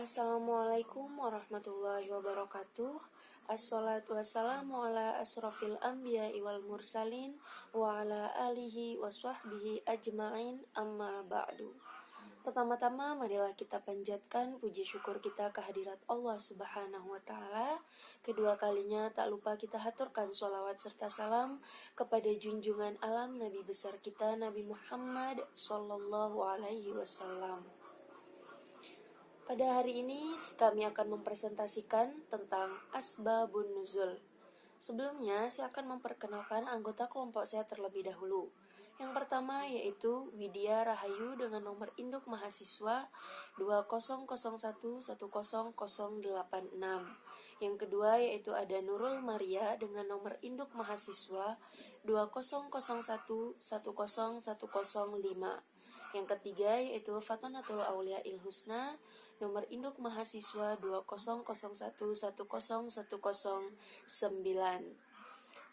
Assalamualaikum warahmatullahi wabarakatuh. Assalatu wassalamu ala asrofil anbiya'i wal mursalin wa ala alihi wa sahbihi ajma'in amma ba'du. Pertama-tama marilah kita panjatkan puji syukur kita kehadirat Allah subhanahu wa ta'ala. Kedua kalinya tak lupa kita haturkan sholawat serta salam kepada junjungan alam Nabi besar kita Nabi Muhammad sallallahu alaihi wasallam. Pada hari ini kami akan mempresentasikan tentang asbabun nuzul. Sebelumnya saya akan memperkenalkan anggota kelompok saya terlebih dahulu. Yang pertama yaitu Widya Rahayu dengan nomor induk mahasiswa 2001100086. Yang kedua yaitu ada Nurul Maria dengan nomor induk mahasiswa 2001101005. Yang ketiga yaitu Fatanatul Aulia Ilhusna nomor induk mahasiswa 2001101009.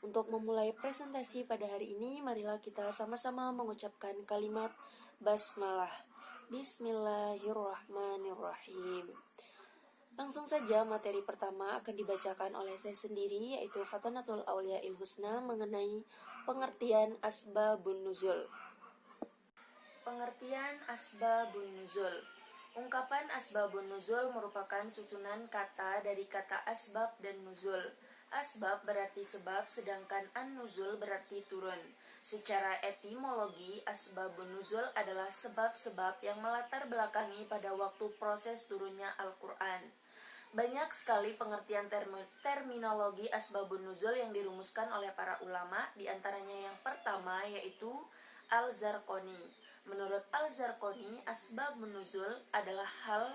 Untuk memulai presentasi pada hari ini, marilah kita sama-sama mengucapkan kalimat basmalah. Bismillahirrahmanirrahim. Langsung saja materi pertama akan dibacakan oleh saya sendiri, yaitu Fatanatul Aulia Ilhusna mengenai pengertian asbabun nuzul. Pengertian asbabun nuzul. Ungkapan asbabun nuzul merupakan susunan kata dari kata asbab dan nuzul. Asbab berarti sebab, sedangkan an-nuzul berarti turun. Secara etimologi, asbabun nuzul adalah sebab-sebab yang melatar belakangi pada waktu proses turunnya Al-Quran. Banyak sekali pengertian terminologi asbabun nuzul yang dirumuskan oleh para ulama, diantaranya yang pertama yaitu Al-Zarqani. Menurut Al-Zarqani, asbabun nuzul adalah hal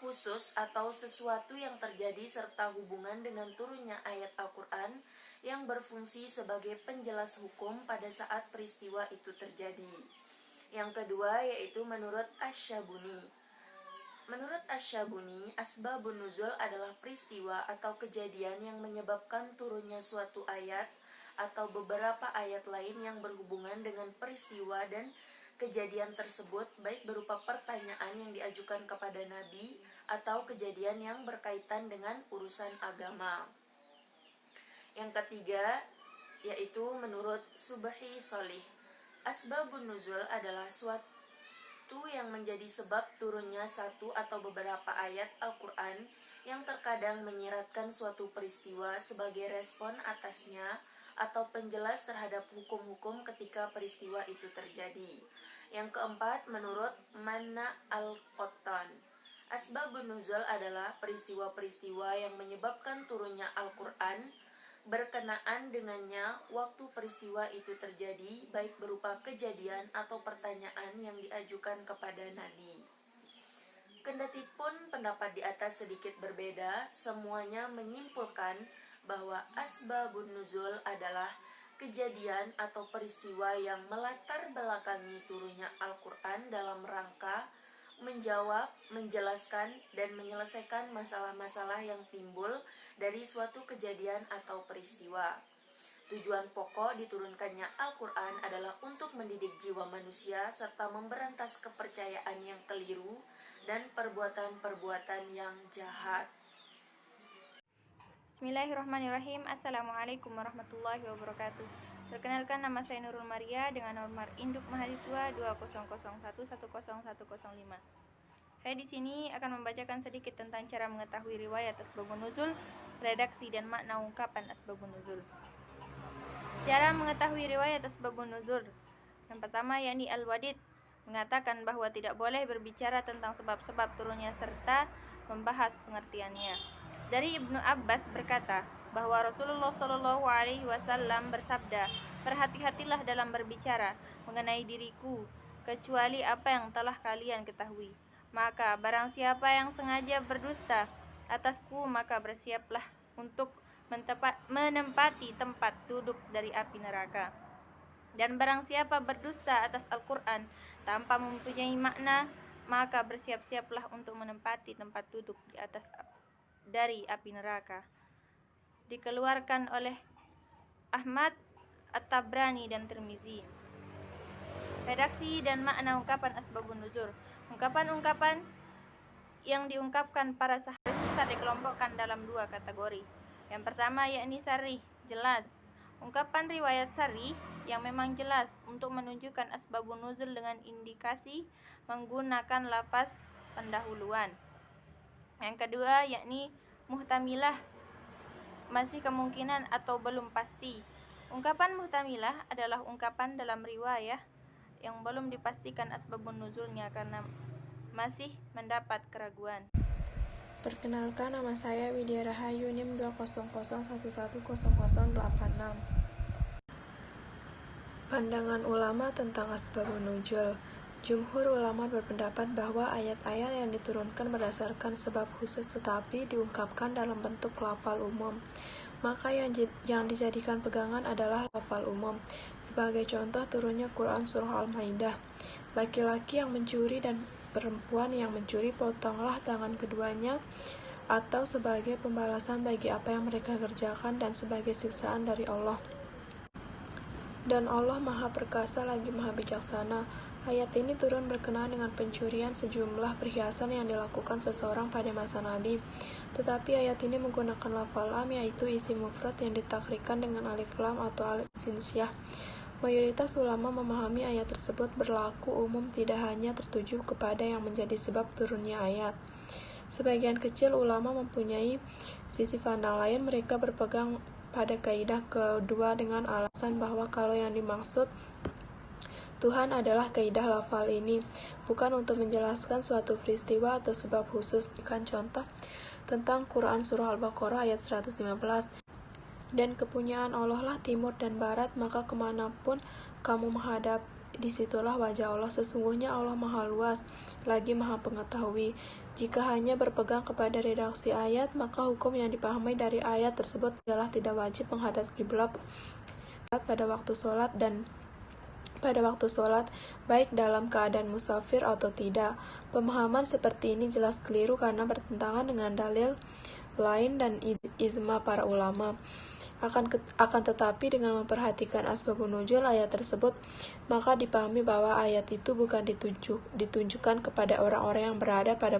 khusus atau sesuatu yang terjadi serta hubungan dengan turunnya ayat Al-Quran yang berfungsi sebagai penjelas hukum pada saat peristiwa itu terjadi. Yang kedua yaitu menurut Asy-Syabuni. Menurut Asy-Syabuni, asbabun nuzul adalah peristiwa atau kejadian yang menyebabkan turunnya suatu ayat atau beberapa ayat lain yang berhubungan dengan peristiwa dan kejadian tersebut, baik berupa pertanyaan yang diajukan kepada Nabi atau kejadian yang berkaitan dengan urusan agama. Yang ketiga yaitu menurut Subhi Sholih, asbabun nuzul adalah suatu yang menjadi sebab turunnya satu atau beberapa ayat Al-Quran yang terkadang menyiratkan suatu peristiwa sebagai respon atasnya atau penjelas terhadap hukum-hukum ketika peristiwa itu terjadi. Yang keempat, menurut Manna Al-Qattan, asbabun nuzul adalah peristiwa-peristiwa yang menyebabkan turunnya Al-Quran berkenaan dengannya waktu peristiwa itu terjadi, baik berupa kejadian atau pertanyaan yang diajukan kepada Nabi. Kendatipun pendapat di atas sedikit berbeda, semuanya menyimpulkan bahwa asbabun nuzul adalah kejadian atau peristiwa yang melatar belakangi turunnya Al-Quran dalam rangka menjawab, menjelaskan, dan menyelesaikan masalah-masalah yang timbul dari suatu kejadian atau peristiwa. Tujuan pokok diturunkannya Al-Quran adalah untuk mendidik jiwa manusia serta memberantas kepercayaan yang keliru dan perbuatan-perbuatan yang jahat. Bismillahirrahmanirrahim. Assalamualaikum warahmatullahi wabarakatuh. Perkenalkan, nama saya Nurul Maria dengan nomor induk mahasiswa 2001101005. Saya di sini akan membacakan sedikit tentang cara mengetahui riwayat asbabun nuzul, redaksi dan makna ungkapan asbabun nuzul. Cara mengetahui riwayat asbabun nuzul. Yang pertama yakni Al-Wadid mengatakan bahwa tidak boleh berbicara tentang sebab-sebab turunnya serta membahas pengertiannya. Dari Ibnu Abbas berkata bahwa Rasulullah Shallallahu Alaihi Wasallam bersabda, "Berhati-hatilah dalam berbicara mengenai diriku, kecuali apa yang telah kalian ketahui. Maka barang siapa yang sengaja berdusta atasku, maka bersiaplah untuk menempati tempat duduk dari api neraka. Dan barang siapa berdusta atas Al-Quran tanpa mempunyai makna, maka bersiap-siaplah untuk menempati tempat duduk di atas dari api neraka." Dikeluarkan oleh Ahmad, At-Tabrani dan Tirmizi. Redaksi dan makna ungkapan asbabun nuzul. Ungkapan-ungkapan yang diungkapkan para sahabat bisa dikelompokkan dalam dua kategori. Yang pertama yakni sarih, jelas. Ungkapan riwayat sarih yang memang jelas untuk menunjukkan asbabun nuzul dengan indikasi menggunakan lafaz pendahuluan. Yang kedua yakni muhtamilah, masih kemungkinan atau belum pasti. Ungkapan muhtamilah adalah ungkapan dalam riwayat yang belum dipastikan asbabun nuzulnya karena masih mendapat keraguan. Perkenalkan, nama saya Widya Rahayu, NIM 200111086. Pandangan ulama tentang asbabun nuzul. Jumhur ulama berpendapat bahwa ayat-ayat yang diturunkan berdasarkan sebab khusus tetapi diungkapkan dalam bentuk lafal umum. Maka yang dijadikan pegangan adalah lafal umum. Sebagai contoh turunnya Quran Surah Al-Maidah. Laki-laki yang mencuri dan perempuan yang mencuri, potonglah tangan keduanya, atau sebagai pembalasan bagi apa yang mereka kerjakan dan sebagai siksaan dari Allah. Dan Allah Maha Perkasa lagi Maha Bijaksana. Ayat ini turun berkenaan dengan pencurian sejumlah perhiasan yang dilakukan seseorang pada masa Nabi. Tetapi ayat ini menggunakan lafal lam, yaitu isim mufrad yang ditakrikkan dengan alif lam atau alif sinsyah. Mayoritas ulama memahami ayat tersebut berlaku umum, tidak hanya tertuju kepada yang menjadi sebab turunnya ayat. Sebagian kecil ulama mempunyai sisi pandang lain. Mereka berpegang pada kaidah kedua dengan alasan bahwa kalau yang dimaksud Tuhan adalah kaidah lafal ini, bukan untuk menjelaskan suatu peristiwa atau sebab khusus. Berikan contoh tentang Quran Surah Al-Baqarah ayat 115. Dan kepunyaan Allah lah timur dan barat, maka kemanapun kamu menghadap, disitulah wajah Allah. Sesungguhnya Allah Maha Luas, lagi Maha Pengetahui. Jika hanya berpegang kepada redaksi ayat, maka hukum yang dipahami dari ayat tersebut adalah tidak wajib menghadap kiblat pada waktu sholat, baik dalam keadaan musafir atau tidak. Pemahaman seperti ini jelas keliru karena bertentangan dengan dalil lain dan ijma para ulama. Akan tetapi dengan memperhatikan asbabun nuzul ayat tersebut, maka dipahami bahwa ayat itu bukan ditunjukkan kepada orang-orang yang berada pada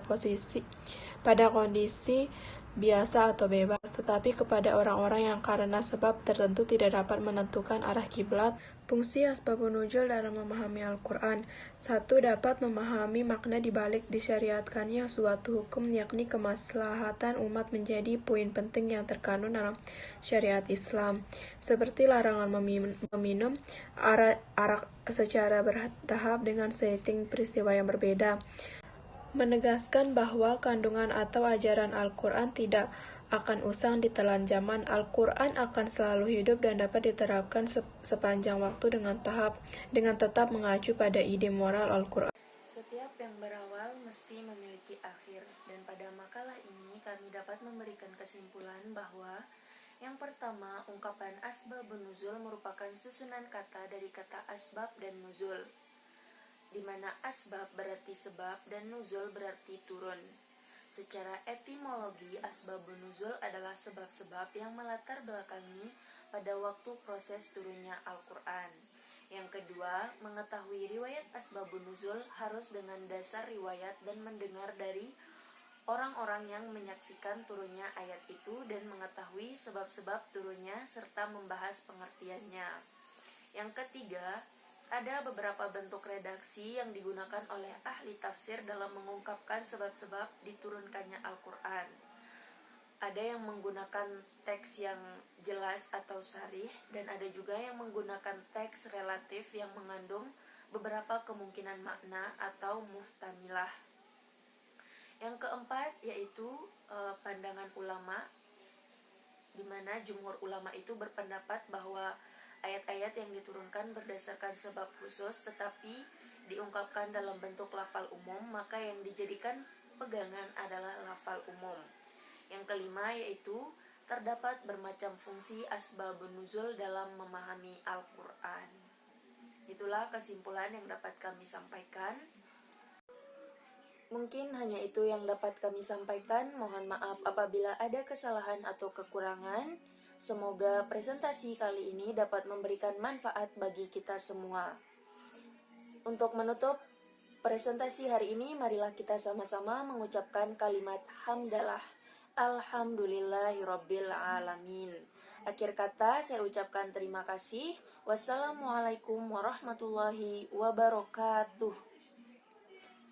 kondisi biasa atau bebas, tetapi kepada orang-orang yang karena sebab tertentu tidak dapat menentukan arah kiblat. Fungsi asbabun nuzul dalam memahami Al-Quran. 1. Dapat memahami makna dibalik disyariatkannya suatu hukum, yakni kemaslahatan umat menjadi poin penting yang terkandung dalam syariat Islam, seperti larangan meminum arak secara bertahap dengan setting peristiwa yang berbeda. Menegaskan bahwa kandungan atau ajaran Al-Quran tidak akan usang ditelan zaman. Al-Quran akan selalu hidup dan dapat diterapkan sepanjang waktu dengan tetap mengacu pada ide moral Al-Quran. Setiap yang berawal mesti memiliki akhir, dan pada makalah ini kami dapat memberikan kesimpulan bahwa yang pertama, ungkapan asbabun nuzul merupakan susunan kata dari kata asbab dan nuzul, di mana asbab berarti sebab dan nuzul berarti turun. Secara etimologi, asbabun nuzul adalah sebab-sebab yang melatar belakangi pada waktu proses turunnya Al-Quran. Yang kedua, mengetahui riwayat asbabun nuzul harus dengan dasar riwayat dan mendengar dari orang-orang yang menyaksikan turunnya ayat itu dan mengetahui sebab-sebab turunnya serta membahas pengertiannya. Yang ketiga, ada beberapa bentuk redaksi yang digunakan oleh ahli tafsir dalam mengungkapkan sebab-sebab diturunkannya Al-Quran. Ada yang menggunakan teks yang jelas atau sarih, dan ada juga yang menggunakan teks relatif yang mengandung beberapa kemungkinan makna atau muhtamilah. Yang keempat yaitu pandangan ulama, di mana jumhur ulama itu berpendapat bahwa ayat-ayat yang diturunkan berdasarkan sebab khusus tetapi diungkapkan dalam bentuk lafal umum, maka yang dijadikan pegangan adalah lafal umum. Yang kelima yaitu terdapat bermacam fungsi asbabun nuzul dalam memahami Al-Quran. Itulah kesimpulan yang dapat kami sampaikan. Mungkin hanya itu yang dapat kami sampaikan. Mohon maaf apabila ada kesalahan atau kekurangan. Semoga presentasi kali ini dapat memberikan manfaat bagi kita semua. Untuk menutup presentasi hari ini, marilah kita sama-sama mengucapkan kalimat hamdalah. Alhamdulillahirabbil alamin. Akhir kata saya ucapkan terima kasih. Wassalamualaikum warahmatullahi wabarakatuh.